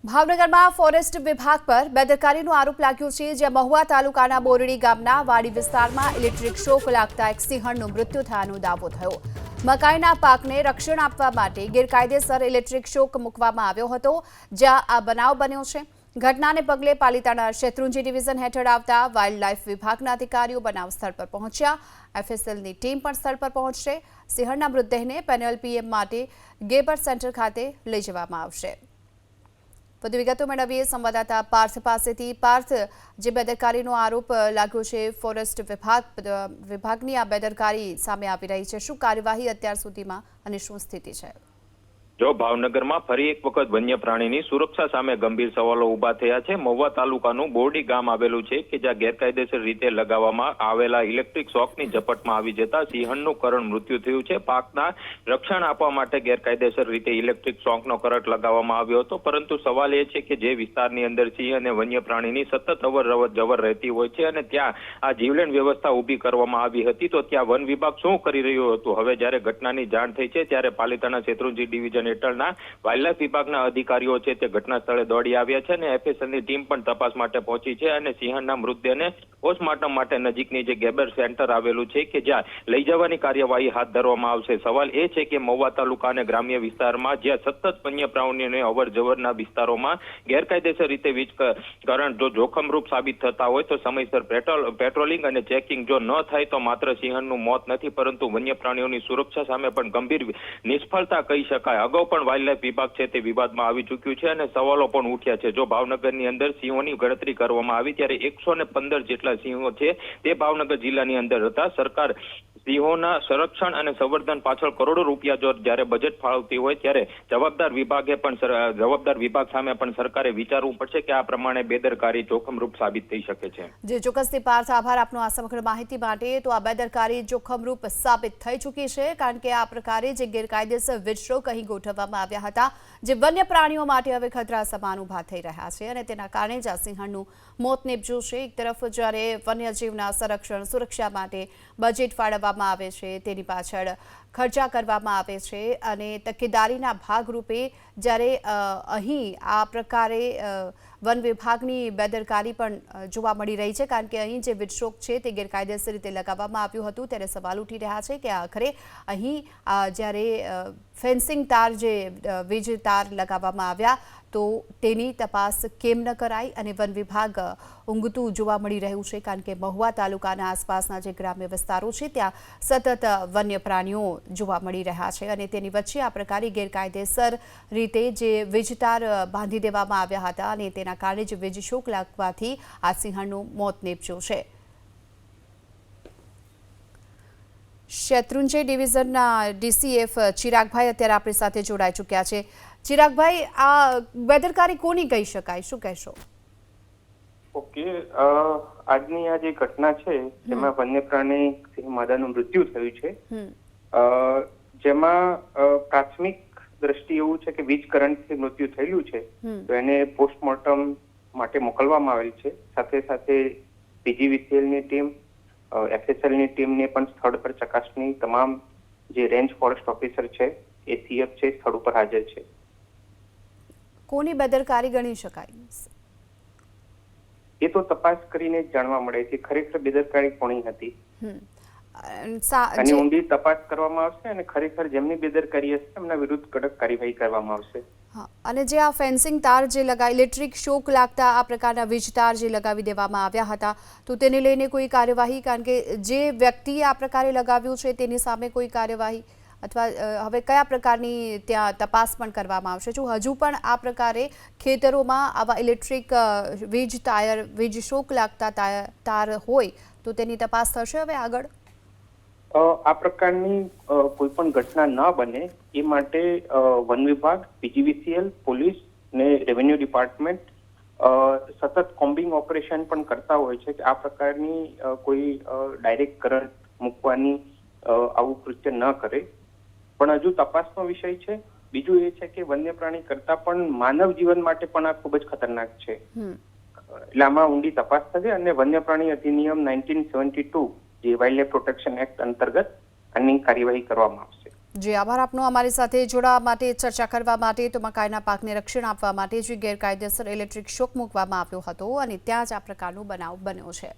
ભાવનગરમાં ફોરેસ્ટ વિભાગ પર બેદરકારીનો આરોપ લાગ્યો છે, જ્યાં મહુવા તાલુકાના બોરડી ગામના વાડી વિસ્તારમાં ઇલેક્ટ્રિક શોક લાગતા એક સિંહણનું મૃત્યુ થયાનો દાવો થયો। મકાઈના પાકને રક્ષણ આપવા માટે ગેરકાયદેસર ઇલેક્ટ્રિક શોક મૂકવામાં આવ્યો હતો, જ્યાં આ બનાવ બન્યો છે। ઘટનાને પગલે પાલિતાણા શેત્રુંજી ડિવિઝન હેઠળ આવતા વાઇલ્ડ લાઇફ વિભાગના અધિકારીઓ બનાવ સ્થળ પર પહોંચ્યા। એફએસએલની ટીમ પણ સ્થળ પર પહોંચશે। સિંહણના મૃતદેહને પેનલ પીએમ માટે ગેબર સેન્ટર ખાતે લઈ જવામાં આવશે। વધુ વિગતો મેળવીએ સંવાદદાતા પાર્થ પાસેથી। પાર્થ, જે બેદરકારીનો આરોપ લાગ્યો છે, ફોરેસ્ટ વિભાગની આ બેદરકારી સામે આવી રહી છે, શું કાર્યવાહી અત્યાર સુધીમાં અને શું સ્થિતિ છે? જો ભાવનગરમાં ફરી એક વખત વન્ય પ્રાણીની સુરક્ષા સામે ગંભીર સવાલો ઉભા થયા છે। મહુવા તાલુકાનું બોરડી ગામ આવેલું છે કે જ્યાં ગેરકાયદેસર રીતે લગાવવામાં આવેલા ઇલેક્ટ્રિક શોકની ઝપટમાં આવી જતા સિંહણનું કરુણ મૃત્યુ થયું છે। પાકના રક્ષણ આપવા માટે ગેરકાયદેસર રીતે ઇલેક્ટ્રિક શોકનો કરંટ લગાવવામાં આવ્યો હતો, પરંતુ સવાલ એ છે કે જે વિસ્તારની અંદર સિંહ અને વન્ય પ્રાણીની સતત અવર રહેતી હોય છે અને ત્યાં આ જીવલેણ વ્યવસ્થા ઊભી કરવામાં આવી હતી, તો ત્યાં વન વિભાગ શું કરી રહ્યું હતું? હવે જ્યારે ઘટનાની જાણ થઈ છે ત્યારે પાલિતાણા શેત્રુંજી ડિવિઝન હેઠળના વાઇલ્ડલાઇફ વિભાગના અધિકારીઓ છે તે ઘટના સ્થળે દોડી આવ્યા છે અને એફએસએલની ટીમ પણ તપાસ માટે પહોંચી છે અને સિંહણના મૃતદેહને પોસ્ટમોર્ટમ માટે નજીકની જે ગેબર સેન્ટર આવેલું છે કે જ્યાં લઈ જવાની કાર્યવાહી હાથ ધરવામાં આવશે। સવાલ એ છે કે મહુવા તાલુકા અને ગ્રામ્ય વિસ્તારમાં જ્યાં સતત વન્ય પ્રાણીઓની અવર જવરના વિસ્તારોમાં ગેરકાયદેસર રીતે વીજ કરંટ જો જોખમરૂપ સાબિત થતા હોય તો સમયસર પેટ્રોલિંગ અને ચેકિંગ જો ન થાય તો માત્ર સિંહણનું મોત નથી, પરંતુ વન્ય પ્રાણીઓની સુરક્ષા સામે પણ ગંભીર નિષ્ફળતા કહી શકાય। અગાઉ પણ વાઇલ્ડલાઇફ વિભાગ છે તે વિવાદમાં આવી ચૂક્યું છે અને સવાલો પણ ઉઠ્યા છે। જો ભાવનગરની અંદર સિંહોની ગણતરી કરવામાં આવી ત્યારે 115 જેટલા સિંહો છે તે ભાવનગર જિલ્લાની અંદર હતા। સરકાર સિંહોના સંરક્ષણ અને સંવર્ધન પાછળ કરોડો રૂપિયા જો જ્યારે બજેટ ફાળવતી હોય ત્યારે જવાબદાર વિભાગ સામે પણ સરકારે વિચારવું પડશે કે આ પ્રમાણે બેદરકારી જોખમરૂપ સાબિત થઈ શકે છે। જે ચોક્કસથી પાર્થ, આભાર આપનો આ સમગ્ર માહિતી માટે। તો આ બેદરકારી જોખમરૂપ સાબિત થઈ ચૂકી છે, કારણ કે આ પ્રકારે જે ગેરકાયદેસર વીજશોક અહીં ગોઠવવામાં આવ્યા હતા, જે વન્ય પ્રાણીઓ માટે હવે ખતરા સમાન ઉભા થઈ રહ્યા છે અને તેના કારણે જ આ સિંહણનું મોત નીપજ્યું છે। એક તરફ જ્યારે વન્યજીવના સંરક્ષણ સુરક્ષા માટે બજેટ ફાળવવામાં આવે છે, તેની પાછળ ખર્ચા કરવામાં આવે છે અને તકેદારીના ભાગરૂપે જ્યારે અહીં આ પ્રકારે વન વિભાગની બેદરકારી પણ જોવા મળી રહી છે, કારણ કે અહીં જે વીજશોક છે તે ગેરકાયદેસર રીતે લગાવવામાં આવ્યું હતું, ત્યારે સવાલ ઉઠી રહ્યા છે કે આખરે અહીં જ્યારે ફેન્સિંગ તાર, જે વીજ તાર લગાવવામાં આવ્યા, તો તેની તપાસ કેમ ન કરાઈ અને વન વિભાગ ઊંઘતું જોવા મળી રહ્યું છે, કારણ કે મહુવા તાલુકાના આસપાસના જે ગ્રામ્ય વિસ્તારો છે ત્યાં સતત વન્ય પ્રાણીઓ જોવા મળી રહ્યા છે અને તેની વચ્ચે આ પ્રકારે ગેરકાયદેસર રીતે જે વીજ તાર બાંધી દેવામાં આવ્યા હતા અને તેના કારણે જ વીજ શોક લાગવાથી આ સિંહણનું મોત નીપજ્યું છે। શેત્રુંજી ડિવિઝનના ડીસીએફ ચિરાગભાઈ અત્યારે આપણી સાથે જોડાઈ ચૂક્યા છે। ચિરાગભાઈ, આ બેદરકારી કોની કહી શકાય, શું કહેશો? ઓકે, આજની આ જે ઘટના છે તેમાં વન્ય પ્રાણી સિંહ માદાનું મૃત્યુ થયું છે, જેમાં પ્રાથમિક દ્રષ્ટિ એવું છે કે વીજ કરંટથી મૃત્યુ થયેલું છે, તો એને પોસ્ટમોર્ટમ માટે મોકલવામાં આવેલ છે। સાથે સાથે પીજીવીસીએલની ટીમ, એફએસએલની ટીમને પણ સ્થળ પર ચકાસણી, તમામ જે રેન્જ ફોરેસ્ટ ઓફિસર છે, એસીએફ છે, સ્થળ ઉપર હાજર છે। કોની બેદરકારી ગણી શકાય? એ તો તપાસ કરીને જાણવા મળે છે ખરેખર બેદરકારી કોની હતી અને ઊંડી તપાસ કરવામાં આવશે અને ખરેખર જેમની બેદરકારી હશે એમના વિરુદ્ધ કડક કાર્યવાહી કરવામાં આવશે। અને જે આ ફેન્સિંગ તાર જે ઇલેક્ટ્રિક શોક લાગતા આ પ્રકારના વીજ તાર જે લગાવી દેવામાં આવ્યા હતા, તો તેને લઈને કોઈ કાર્યવાહી, કારણ કે જે વ્યક્તિએ આ પ્રકારે લગાવ્યું છે તેની સામે કોઈ કાર્યવાહી અથવા હવે કયા પ્રકારની ત્યાં તપાસ પણ કરવામાં આવશે? જો હજુ પણ આ પ્રકારે ખેતરોમાં આવા ઇલેક્ટ્રિક વીજ શોક લાગતા તાર હોય તો તેની તપાસ થશે હવે આગળ? આ પ્રકારની કોઈ પણ ઘટના ન બને એ માટે વન વિભાગ, પીજીવીસીએલ, પોલીસ ને રેવન્યુ ડિપાર્ટમેન્ટ સતત કોમ્બિંગ ઓપરેશન પણ કરતા હોય છે કે આ પ્રકારની કોઈ ડાયરેક્ટ કરંટ મૂકવાની આવું કૃત્ય ન કરે, પણ હજુ તપાસનો વિષય છે। બીજું એ છે કે વન્ય પ્રાણી કરતા પણ માનવ જીવન માટે પણ આ ખૂબ જ ખતરનાક છે, એટલે આમાં ઊંડી તપાસ થશે અને વન્ય પ્રાણી અધિનિયમ 1972 જે વાઇલ્ડ લાઇફ પ્રોટેક્શન એક્ટ અંતર્ગત આની કાર્યવાહી કરવામાં આવશે। જી આભાર આપનો અમારી સાથે જોડાવા માટે, ચર્ચા કરવા માટે. તો મકાઈના પાકને રક્ષણ આપવા માટે જે ગેરકાયદેસર ઇલેક્ટ્રિક શોક મૂકવામાં આવ્યો હતો અને ત્યાં જ આ પ્રકારનો બનાવ બન્યો છે.